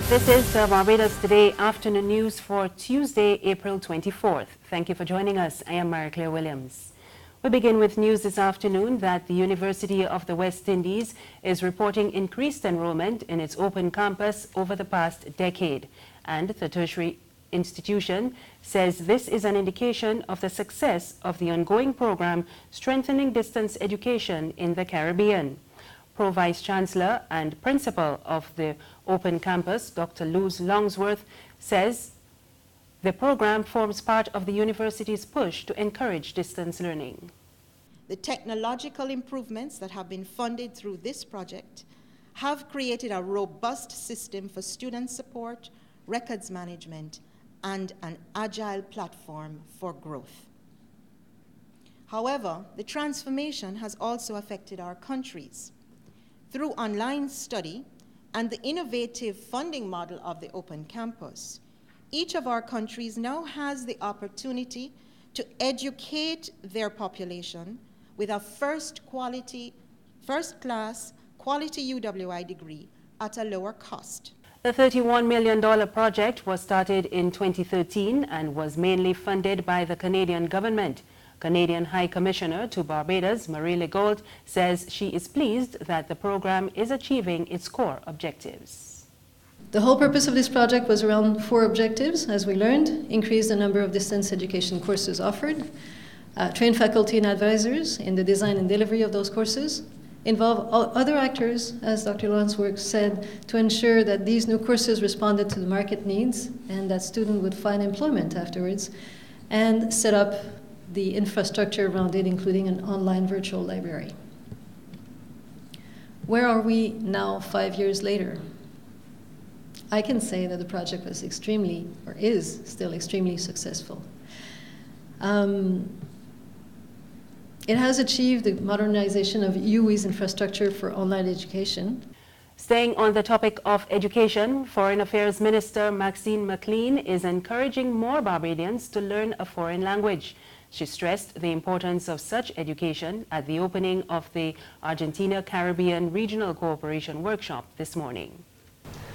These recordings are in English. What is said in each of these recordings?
This is the Barbados Today afternoon news for Tuesday, April 24th. Thank you for joining us. I am Mary Claire Williams. We begin with news this afternoon that the University of the West Indies is reporting increased enrollment in its open campus over the past decade, and the tertiary institution says this is an indication of the success of the ongoing program strengthening distance education in the Caribbean. Pro-Vice Chancellor and Principal of the Open Campus, Dr. Luz Longsworth, says the program forms part of the university's push to encourage distance learning. The technological improvements that have been funded through this project have created a robust system for student support, records management, and an agile platform for growth. However, the transformation has also affected our countries. Through online study and the innovative funding model of the Open Campus, each of our countries now has the opportunity to educate their population with a first-class quality UWI degree at a lower cost. The $31 million project was started in 2013 and was mainly funded by the Canadian government. Canadian High Commissioner to Barbados, Marie Legault, says she is pleased that the program is achieving its core objectives. The whole purpose of this project was around 4 objectives, as we learned: increase the number of distance education courses offered, train faculty and advisors in the design and delivery of those courses, involve other actors, as Dr. Longsworth said, to ensure that these new courses responded to the market needs and that students would find employment afterwards, and set up the infrastructure around it, including an online virtual library. Where are we now 5 years later? I can say that the project was extremely, or is still extremely successful. It has achieved the modernization of UWI's infrastructure for online education. Staying on the topic of education, Foreign Affairs Minister Maxine McLean is encouraging more Barbadians to learn a foreign language. She stressed the importance of such education at the opening of the Argentina-Caribbean Regional Cooperation Workshop this morning.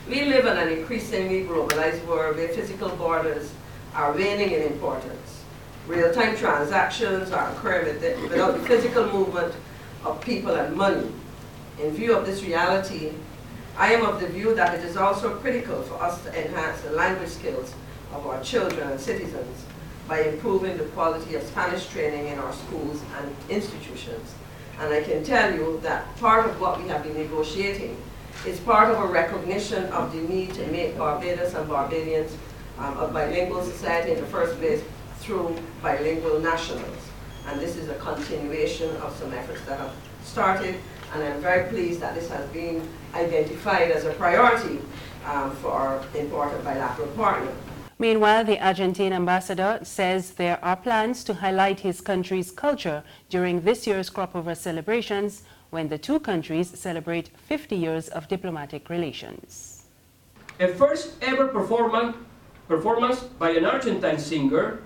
We live in an increasingly globalized world where physical borders are waning in importance. Real-time transactions are occurring without the physical movement of people and money. In view of this reality, I am of the view that it is also critical for us to enhance the language skills of our children and citizens by improving the quality of Spanish training in our schools and institutions. And I can tell you that part of what we have been negotiating is part of a recognition of the need to make Barbados and Barbadians a bilingual society in the first place through bilingual nationals. And this is a continuation of some efforts that have started, and I'm very pleased that this has been identified as a priority for our important bilateral partner. Meanwhile, the Argentine ambassador says there are plans to highlight his country's culture during this year's Cropover celebrations when the two countries celebrate 50 years of diplomatic relations. A first ever performance by an Argentine singer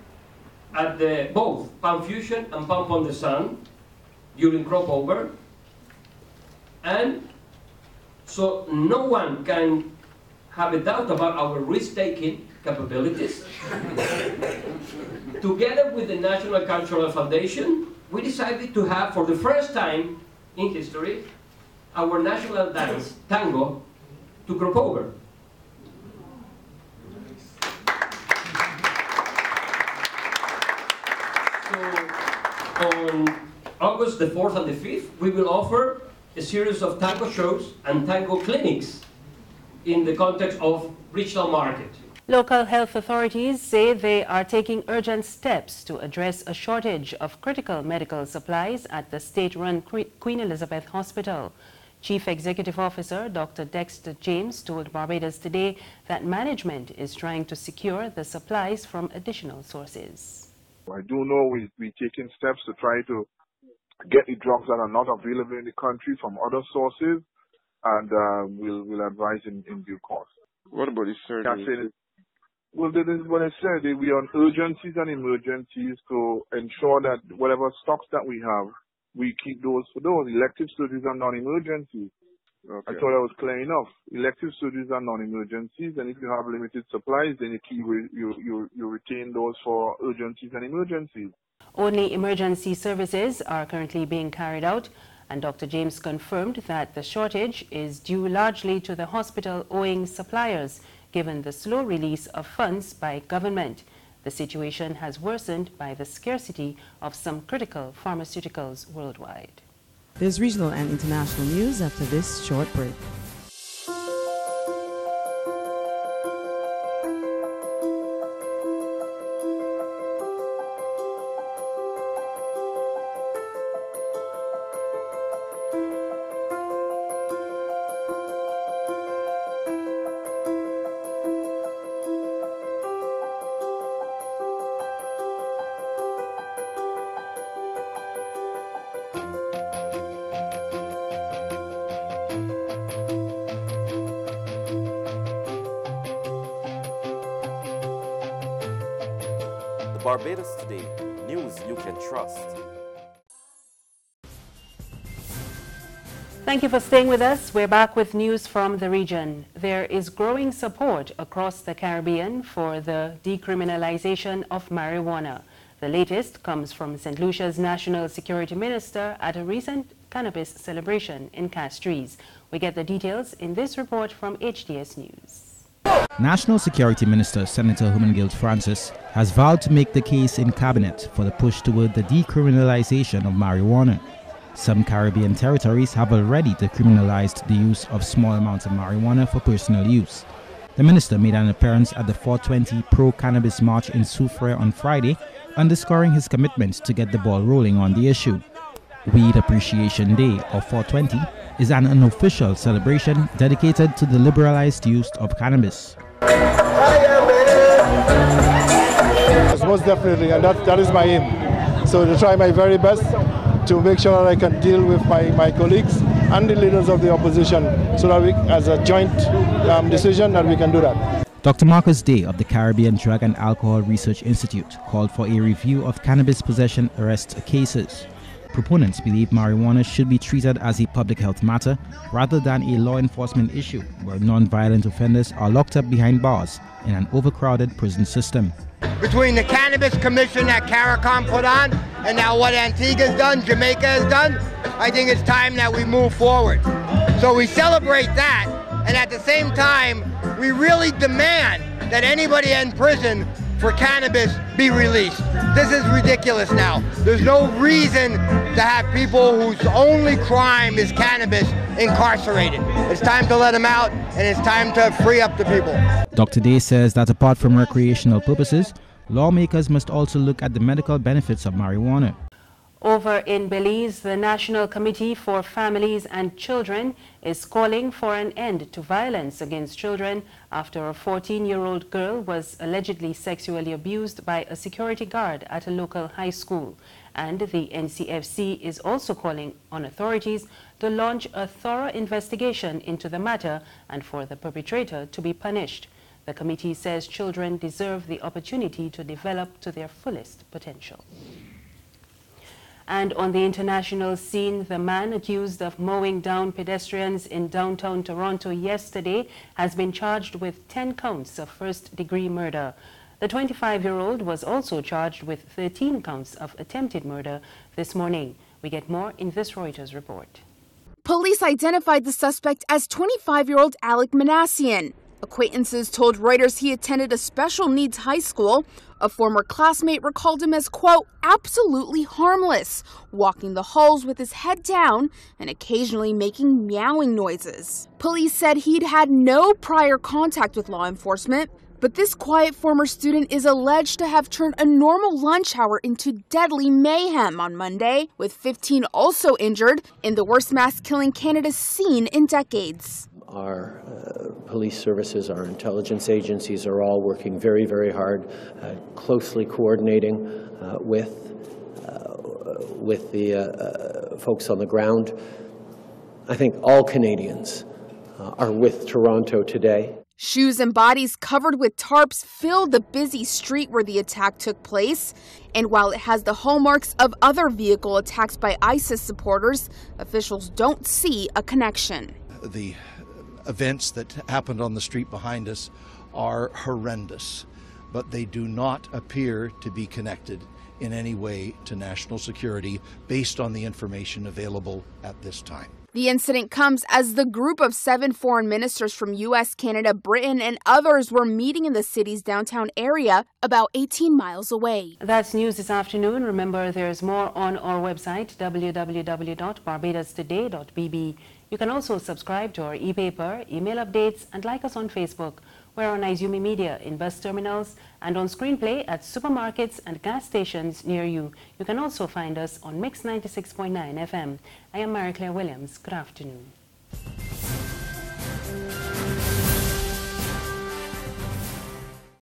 at both Pan Fusion and Pan Pon de Sun during Cropover, and so no one can have a doubt about our risk-taking capabilities. Together with the National Cultural Foundation, we decided to have, for the first time in history, our national dance, tango, to Cropover. So, on August the 4th and the 5th, we will offer a series of tango shows and tango clinics in the context of regional market. Local health authorities say they are taking urgent steps to address a shortage of critical medical supplies at the state-run Queen Elizabeth Hospital. Chief Executive Officer Dr. Dexter James told Barbados Today that management is trying to secure the supplies from additional sources. I do know we're taking steps to try to get the drugs that are not available in the country from other sources, and we'll advise in due course. What about the surgery? Well, this is what I said. We are on urgencies and emergencies to ensure that whatever stocks that we have, we keep those for those. Elective surgeries are non-emergencies. I thought that was clear enough. Elective surgeries are non-emergencies, and if you have limited supplies, then you retain those for urgencies and emergencies. Only emergency services are currently being carried out, and Dr. James confirmed that the shortage is due largely to the hospital owing suppliers, given the slow release of funds by government. The situation has worsened by the scarcity of some critical pharmaceuticals worldwide. There's regional and international news after this short break. Barbados Today, news you can trust. Thank you for staying with us. We're back with news from the region. There is growing support across the Caribbean for the decriminalization of marijuana. The latest comes from St. Lucia's National Security Minister at a recent cannabis celebration in Castries. We get the details in this report from HDS News. National Security Minister Senator Hermangild Francis has vowed to make the case in Cabinet for the push toward the decriminalization of marijuana. Some Caribbean territories have already decriminalized the use of small amounts of marijuana for personal use. The minister made an appearance at the 420 Pro-Cannabis March in Soufrière on Friday, underscoring his commitment to get the ball rolling on the issue. Weed Appreciation Day, or 420, is an unofficial celebration dedicated to the liberalized use of cannabis. Most definitely, and that is my aim. So to try my very best to make sure that I can deal with my colleagues and the leaders of the opposition so that we, as a joint decision, that we can do that. Dr. Marcus Day of the Caribbean Drug and Alcohol Research Institute called for a review of cannabis possession arrest cases. Proponents believe marijuana should be treated as a public health matter rather than a law enforcement issue where non-violent offenders are locked up behind bars in an overcrowded prison system. Between the Cannabis Commission that CARICOM put on and now what Antigua's done, Jamaica has done, I think it's time that we move forward. So we celebrate that, and at the same time, we really demand that anybody in prison for cannabis be released. This is ridiculous now. There's no reason to have people whose only crime is cannabis incarcerated. It's time to let them out, and it's time to free up the people. Dr. Day says that apart from recreational purposes, lawmakers must also look at the medical benefits of marijuana. Over in Belize, the National Committee for Families and Children is calling for an end to violence against children after a 14-year-old girl was allegedly sexually abused by a security guard at a local high school. And the NCFC is also calling on authorities to launch a thorough investigation into the matter and for the perpetrator to be punished. The committee says children deserve the opportunity to develop to their fullest potential. And on the international scene, the man accused of mowing down pedestrians in downtown Toronto yesterday has been charged with 10 counts of first-degree murder. The 25-year-old was also charged with 13 counts of attempted murder this morning. We get more in this Reuters report. Police identified the suspect as 25-year-old Alec Manassian. Acquaintances told Reuters he attended a special needs high school. A former classmate recalled him as, quote, absolutely harmless, walking the halls with his head down and occasionally making meowing noises. Police said he'd had no prior contact with law enforcement, but this quiet former student is alleged to have turned a normal lunch hour into deadly mayhem on Monday, with 15 also injured in the worst mass killing Canada's seen in decades. Our police services, our intelligence agencies are all working very, very hard, closely coordinating with the folks on the ground. I think all Canadians are with Toronto today. Shoes and bodies covered with tarps filled the busy street where the attack took place. And while it has the hallmarks of other vehicle attacks by ISIS supporters, officials don't see a connection. the events that happened on the street behind us are horrendous, but they do not appear to be connected in any way to national security based on the information available at this time. The incident comes as the group of 7 foreign ministers from U.S., Canada, Britain, and others were meeting in the city's downtown area about 18 miles away. That's news this afternoon. Remember, there's more on our website, www.barbadostoday.bb. You can also subscribe to our e-paper, email updates, and like us on Facebook. We're on Izumi Media in bus terminals and on Screenplay at supermarkets and gas stations near you. You can also find us on Mix 96.9 FM. I am Mary Claire Williams. Good afternoon.